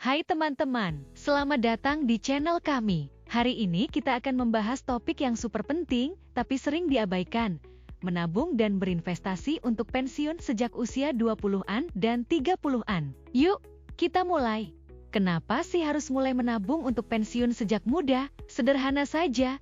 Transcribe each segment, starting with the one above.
Hai teman-teman, selamat datang di channel kami. Hari ini kita akan membahas topik yang super penting, tapi sering diabaikan. Menabung dan berinvestasi untuk pensiun sejak usia 20-an dan 30-an. Yuk, kita mulai. Kenapa sih harus mulai menabung untuk pensiun sejak muda? Sederhana saja.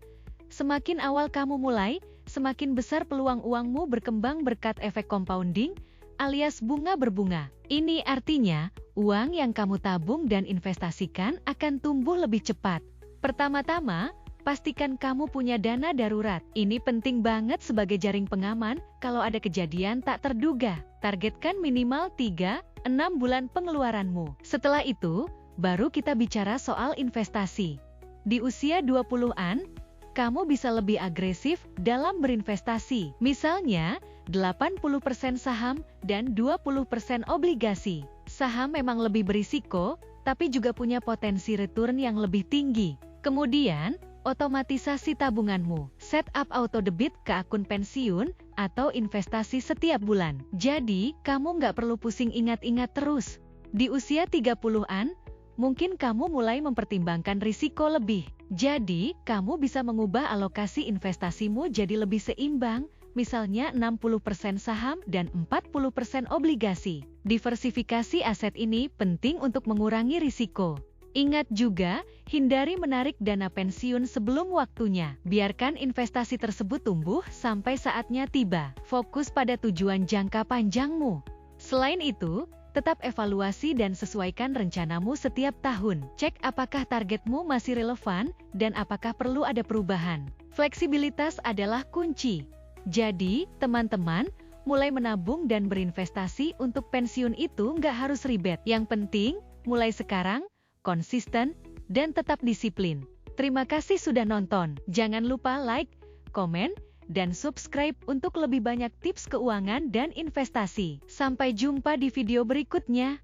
Semakin awal kamu mulai, semakin besar peluang uangmu berkembang berkat efek compounding, alias bunga berbunga. Ini artinya, uang yang kamu tabung dan investasikan akan tumbuh lebih cepat. Pertama-tama, pastikan kamu punya dana darurat. Ini penting banget sebagai jaring pengaman kalau ada kejadian tak terduga. Targetkan minimal 3-6 bulan pengeluaranmu. Setelah itu, baru kita bicara soal investasi. Di usia 20-an, kamu bisa lebih agresif dalam berinvestasi. Misalnya, 80% saham dan 20% obligasi. Saham memang lebih berisiko, tapi juga punya potensi return yang lebih tinggi. Kemudian, otomatisasi tabunganmu. Set up auto debit ke akun pensiun atau investasi setiap bulan. Jadi, kamu nggak perlu pusing ingat-ingat terus. Di usia 30-an, mungkin kamu mulai mempertimbangkan risiko lebih. Jadi, kamu bisa mengubah alokasi investasimu jadi lebih seimbang, misalnya 60% saham dan 40% obligasi. Diversifikasi aset ini penting untuk mengurangi risiko. Ingat juga, hindari menarik dana pensiun sebelum waktunya. Biarkan investasi tersebut tumbuh sampai saatnya tiba. Fokus pada tujuan jangka panjangmu. Selain itu, tetap evaluasi dan sesuaikan rencanamu setiap tahun. Cek apakah targetmu masih relevan dan apakah perlu ada perubahan. Fleksibilitas adalah kunci. Jadi, teman-teman, mulai menabung dan berinvestasi untuk pensiun itu nggak harus ribet. Yang penting, mulai sekarang, konsisten, dan tetap disiplin. Terima kasih sudah nonton. Jangan lupa like, komen, dan subscribe untuk lebih banyak tips keuangan dan investasi. Sampai jumpa di video berikutnya.